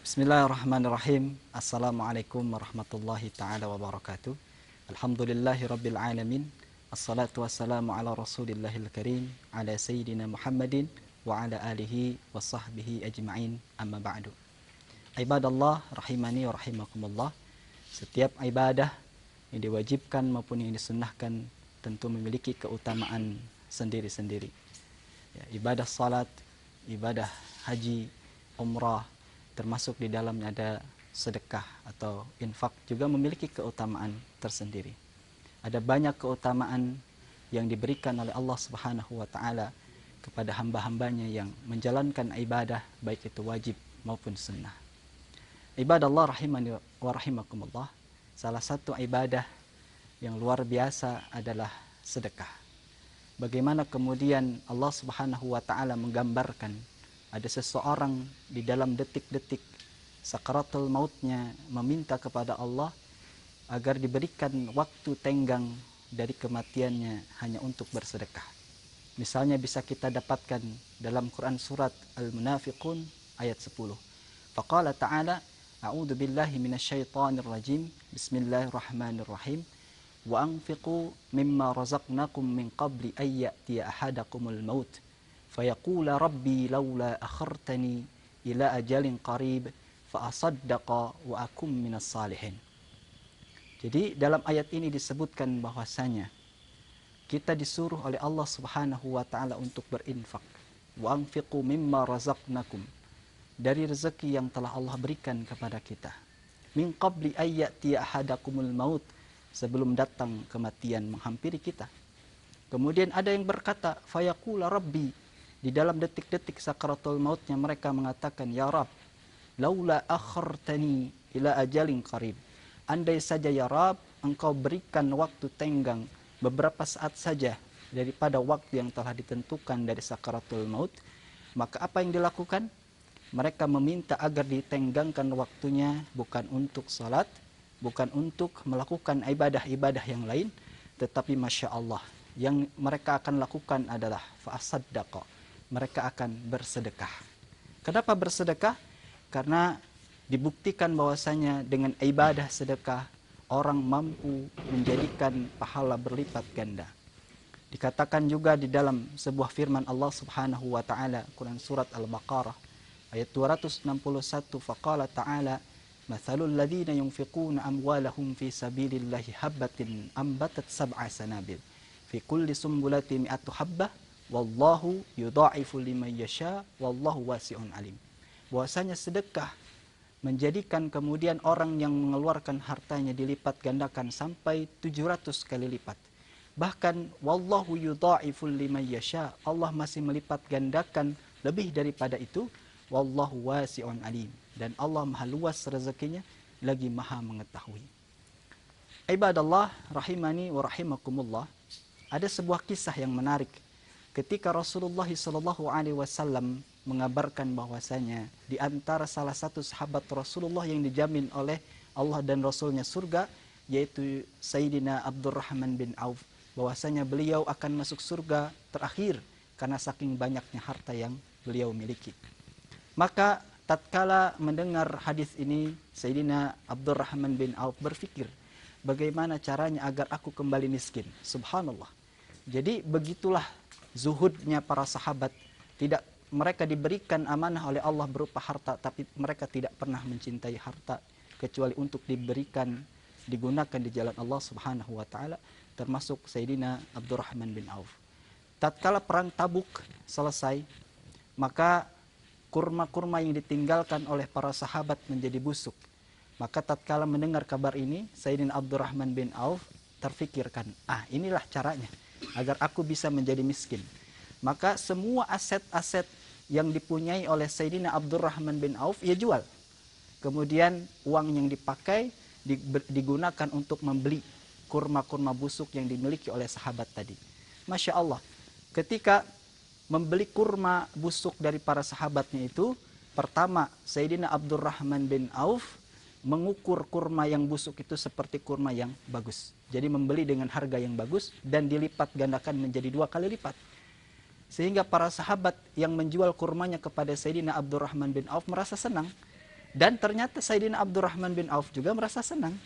Bismillahirrahmanirrahim. Assalamualaikum warahmatullahi ta'ala wabarakatuh. Alhamdulillahi rabbil alamin. Assalatu wassalamu ala rasulillahil karim, ala sayyidina Muhammadin wa ala alihi wa sahbihi ajma'in, amma ba'du. Ibadallah rahimani wa rahimakumullah. Setiap ibadah yang diwajibkan maupun yang disunnahkan tentu memiliki keutamaan sendiri-sendiri. Ya, ibadah salat, ibadah haji, umrah, termasuk di dalamnya ada sedekah atau infak juga memiliki keutamaan tersendiri. Ada banyak keutamaan yang diberikan oleh Allah Subhanahu wa taala kepada hamba-hambanya yang menjalankan ibadah baik itu wajib maupun sunnah. Ibadah Allah rahimani wa rahimakumullah, salah satu ibadah yang luar biasa adalah sedekah. Bagaimana kemudian Allah Subhanahu wa taala menggambarkan ada seseorang di dalam detik-detik sakaratul mautnya meminta kepada Allah agar diberikan waktu tenggang dari kematiannya hanya untuk bersedekah. Misalnya bisa kita dapatkan dalam Quran surat Al-Munafiqun ayat 10. Faqala ta'ala, a'udzu billahi minasyaitonir rajim. Bismillahirrahmanirrahim. Wa anfiqu mimma razaqnakum min qabli ay ya'tiya ahadakumul maut. Fayaqula rabbi laula akhartani ila ajalin qarib fa asaddaqa wa akum minas salihin. Jadi dalam ayat ini disebutkan bahwasanya kita disuruh oleh Allah Subhanahu wa taala untuk berinfak. Wa anfiqu mimma razaqnakum, dari rezeki yang telah Allah berikan kepada kita. Min qabli ay ya'tiya ahadakumul maut, sebelum datang kematian menghampiri kita. Kemudian ada yang berkata fayaqula rabbi, di dalam detik-detik sakaratul mautnya mereka mengatakan, ya Rabb, laula akhartani ila ajalin qarib. Andai saja ya Rabb, engkau berikan waktu tenggang beberapa saat saja daripada waktu yang telah ditentukan dari sakaratul maut, maka apa yang dilakukan? Mereka meminta agar ditenggangkan waktunya bukan untuk salat, bukan untuk melakukan ibadah-ibadah yang lain, tetapi Masya Allah, yang mereka akan lakukan adalah fa'asaddaqa, mereka akan bersedekah. Kenapa bersedekah? Karena dibuktikan bahwasanya dengan ibadah sedekah orang mampu menjadikan pahala berlipat ganda. Dikatakan juga di dalam sebuah firman Allah Subhanahu wa taala, Quran surat Al-Baqarah ayat 261, faqala ta'ala, mathalul ladzina yunfiquna amwalahum fi sabilillahi habbatin ambatat sab'a sanabil fi kulli sumbulatin mi'atu habbah wallahu yudha'ifu liman yasha wallahu wasi'un alim. Bahwasanya sedekah menjadikan kemudian orang yang mengeluarkan hartanya dilipat gandakan sampai 700 kali lipat. Bahkan wallahu yudha'ifu liman yasha, Allah masih melipat gandakan lebih daripada itu. Wallahu wasi'un alim, dan Allah maha luas rezekinya lagi maha mengetahui. Ibadallah rahimani wa rahimakumullah, ada sebuah kisah yang menarik ketika Rasulullah SAW mengabarkan bahwasanya di antara salah satu sahabat Rasulullah yang dijamin oleh Allah dan Rasulnya surga, yaitu Sayyidina Abdurrahman bin Auf, bahwasanya beliau akan masuk surga terakhir karena saking banyaknya harta yang beliau miliki. Maka tatkala mendengar hadis ini, Sayyidina Abdurrahman bin Auf berpikir, bagaimana caranya agar aku kembali miskin? Subhanallah. Jadi begitulah zuhudnya para sahabat. Tidak, mereka diberikan amanah oleh Allah berupa harta, tapi mereka tidak pernah mencintai harta kecuali untuk digunakan di jalan Allah Subhanahu wa taala, termasuk Sayyidina Abdurrahman bin Auf. Tatkala perang Tabuk selesai, maka kurma-kurma yang ditinggalkan oleh para sahabat menjadi busuk. Maka tatkala mendengar kabar ini, Sayyidina Abdurrahman bin Auf terfikirkan, inilah caranya agar aku bisa menjadi miskin. Maka semua aset-aset yang dipunyai oleh Sayyidina Abdurrahman bin Auf ia jual. Kemudian uang yang dipakai digunakan untuk membeli kurma-kurma busuk yang dimiliki oleh sahabat tadi. Masya Allah, ketika membeli kurma busuk dari para sahabatnya itu, pertama Sayyidina Abdurrahman bin Auf mengukur kurma yang busuk itu seperti kurma yang bagus. Jadi membeli dengan harga yang bagus dan dilipat gandakan menjadi 2 kali lipat. Sehingga para sahabat yang menjual kurmanya kepada Sayyidina Abdurrahman bin Auf merasa senang. Dan ternyata Sayyidina Abdurrahman bin Auf juga merasa senang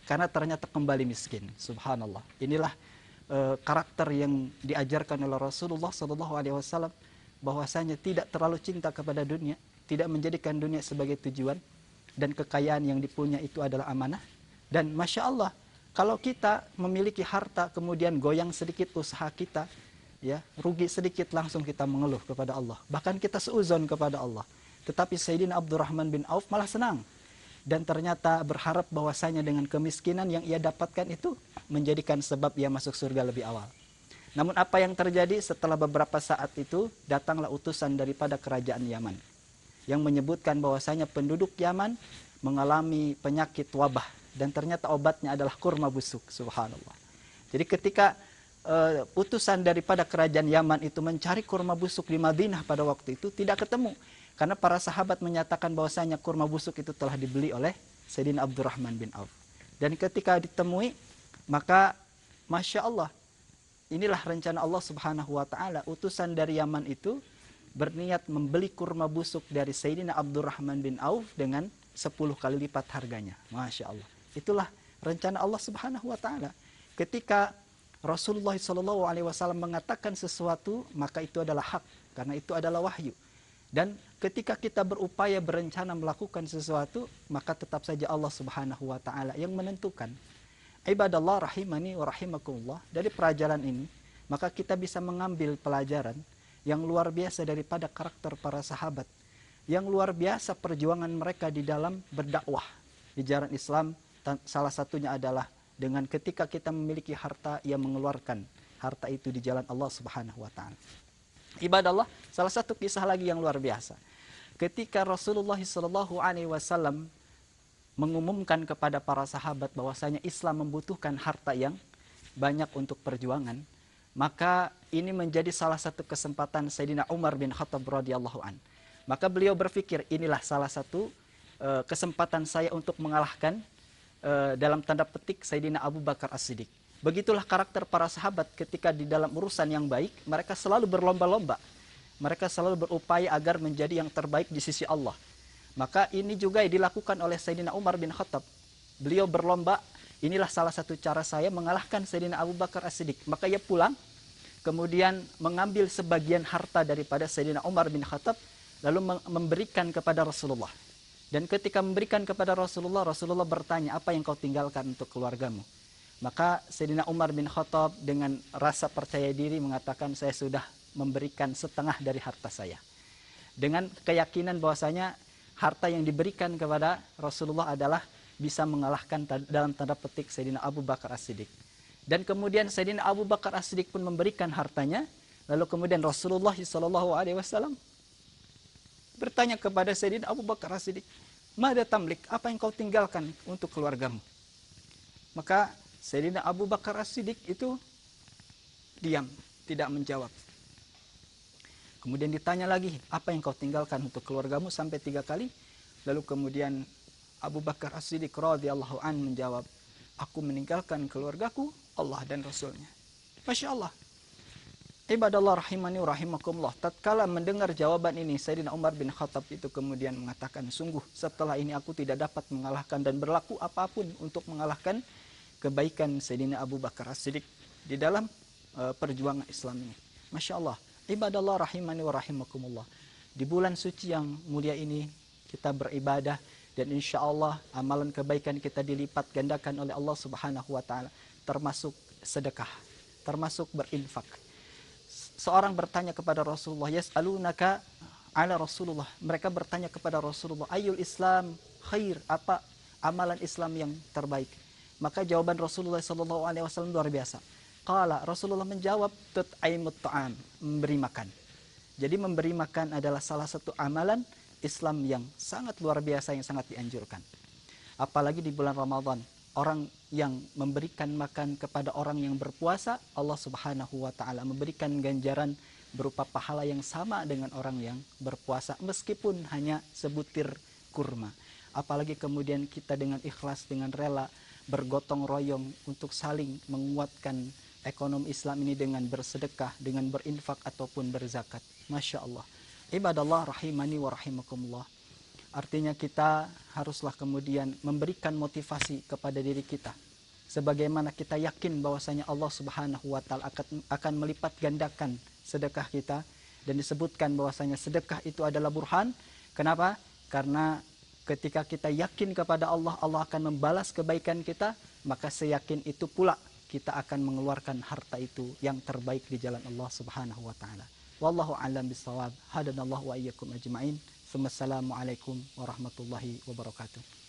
karena ternyata kembali miskin. Subhanallah. Inilah karakter yang diajarkan oleh Rasulullah SAW, bahwasanya tidak terlalu cinta kepada dunia, tidak menjadikan dunia sebagai tujuan, dan kekayaan yang dipunya itu adalah amanah. Dan Masya Allah, kalau kita memiliki harta kemudian goyang sedikit usaha kita, ya rugi sedikit, langsung kita mengeluh kepada Allah, bahkan kita seuzon kepada Allah. Tetapi Sayyidina Abdurrahman bin Auf malah senang, dan ternyata berharap bahwasanya dengan kemiskinan yang ia dapatkan itu menjadikan sebab ia masuk surga lebih awal. Namun apa yang terjadi setelah beberapa saat itu, datanglah utusan daripada kerajaan Yaman yang menyebutkan bahwasanya penduduk Yaman mengalami penyakit wabah, dan ternyata obatnya adalah kurma busuk. Subhanallah. Jadi ketika utusan daripada kerajaan Yaman itu mencari kurma busuk di Madinah pada waktu itu, tidak ketemu. Karena para sahabat menyatakan bahwasanya kurma busuk itu telah dibeli oleh Sayyidina Abdurrahman bin Auf. Dan ketika ditemui, maka Masya Allah, inilah rencana Allah Subhanahu wa Ta'ala. Utusan dari Yaman itu berniat membeli kurma busuk dari Sayyidina Abdurrahman bin Auf dengan 10 kali lipat harganya. Masya Allah. Itulah rencana Allah Subhanahu wa Ta'ala. Ketika Rasulullah SAW mengatakan sesuatu, maka itu adalah hak, karena itu adalah wahyu. Dan ketika kita berupaya berencana melakukan sesuatu, maka tetap saja Allah Subhanahu wa Ta'ala yang menentukan. Ibadallah rahimani wa rahimakumullah, dari pelajaran ini maka kita bisa mengambil pelajaran yang luar biasa daripada karakter para sahabat, yang luar biasa perjuangan mereka di dalam berdakwah di jalan Islam. Salah satunya adalah dengan ketika kita memiliki harta, ia mengeluarkan harta itu di jalan Allah Subhanahu wa Ta'ala. Ibadallah, salah satu kisah lagi yang luar biasa. Ketika Rasulullah SAW mengumumkan kepada para sahabat bahwasanya Islam membutuhkan harta yang banyak untuk perjuangan, maka ini menjadi salah satu kesempatan Sayyidina Umar bin Khattab radhiyallahu an. Maka beliau berpikir, inilah salah satu kesempatan saya untuk mengalahkan dalam tanda petik Sayyidina Abu Bakar As-Siddiq. Begitulah karakter para sahabat ketika di dalam urusan yang baik, mereka selalu berlomba-lomba. Mereka selalu berupaya agar menjadi yang terbaik di sisi Allah. Maka ini juga dilakukan oleh Sayyidina Umar bin Khattab. Beliau berlomba, inilah salah satu cara saya mengalahkan Sayyidina Abu Bakar As-Siddiq. Maka ia pulang, kemudian mengambil sebagian harta daripada Sayyidina Umar bin Khattab, lalu memberikan kepada Rasulullah. Dan ketika memberikan kepada Rasulullah, Rasulullah bertanya, apa yang kau tinggalkan untuk keluargamu? Maka Sayyidina Umar bin Khattab dengan rasa percaya diri mengatakan, saya sudah memberikan setengah dari harta saya. Dengan keyakinan bahwasanya harta yang diberikan kepada Rasulullah adalah bisa mengalahkan dalam tanda petik Sayyidina Abu Bakar As-Siddiq. Dan kemudian Sayyidina Abu Bakar As-Siddiq pun memberikan hartanya. Lalu kemudian Rasulullah SAW bertanya kepada Sayyidina Abu Bakar As-Siddiq, "Mada tamlik? Apa yang kau tinggalkan untuk keluargamu?" Maka Sayyidina Abu Bakar As-Siddiq itu diam, tidak menjawab. Kemudian ditanya lagi, apa yang kau tinggalkan untuk keluargamu, sampai 3 kali. Lalu kemudian Abu Bakar As-Siddiq radhiyallahu an menjawab, aku meninggalkan keluargaku, Allah dan Rasulnya. Masya Allah. Ibadallah rahimani wa rahimakumullah. Tatkala mendengar jawaban ini, Sayyidina Umar bin Khattab itu kemudian mengatakan, sungguh setelah ini aku tidak dapat mengalahkan dan berlaku apapun untuk mengalahkan kebaikan Sayyidina Abu Bakar As-Siddiq di dalam perjuangan Islam ini. Masya Allah. Ibadallah rahimani wa rahimakumullah. Di bulan suci yang mulia ini kita beribadah, dan insya Allah amalan kebaikan kita dilipat gandakan oleh Allah Subhanahu wa Ta'ala, termasuk sedekah, termasuk berinfak. Seorang bertanya kepada Rasulullah, yas'alunaka ala Rasulullah. Mereka bertanya kepada Rasulullah, ayul Islam khair, apa amalan Islam yang terbaik? Maka jawaban Rasulullah SAW luar biasa. Qala, Rasulullah menjawab, tut'aimut ta'am, memberi makan. Jadi memberi makan adalah salah satu amalan Islam yang sangat luar biasa, yang sangat dianjurkan. Apalagi di bulan Ramadan, orang yang memberikan makan kepada orang yang berpuasa, Allah Subhanahu wa Ta'ala memberikan ganjaran berupa pahala yang sama dengan orang yang berpuasa, meskipun hanya sebutir kurma. Apalagi kemudian kita dengan ikhlas, dengan rela, bergotong royong untuk saling menguatkan ekonomi Islam ini dengan bersedekah, dengan berinfak ataupun berzakat. Masya Allah. Ibadallah rahimani wa rahimakumullah. Artinya kita haruslah kemudian memberikan motivasi kepada diri kita. Sebagaimana kita yakin bahwasanya Allah Subhanahu wa taala akan melipat gandakan sedekah kita, dan disebutkan bahwasanya sedekah itu adalah burhan. Kenapa? Karena ketika kita yakin kepada Allah, Allah akan membalas kebaikan kita, maka seyakin itu pula kita akan mengeluarkan harta itu yang terbaik di jalan Allah Subhanahu wa taala. Wallahu a'lam bissawab. Hadanallahu wa iyyakum ajma'in. Wassalamualaikum warahmatullahi wabarakatuh.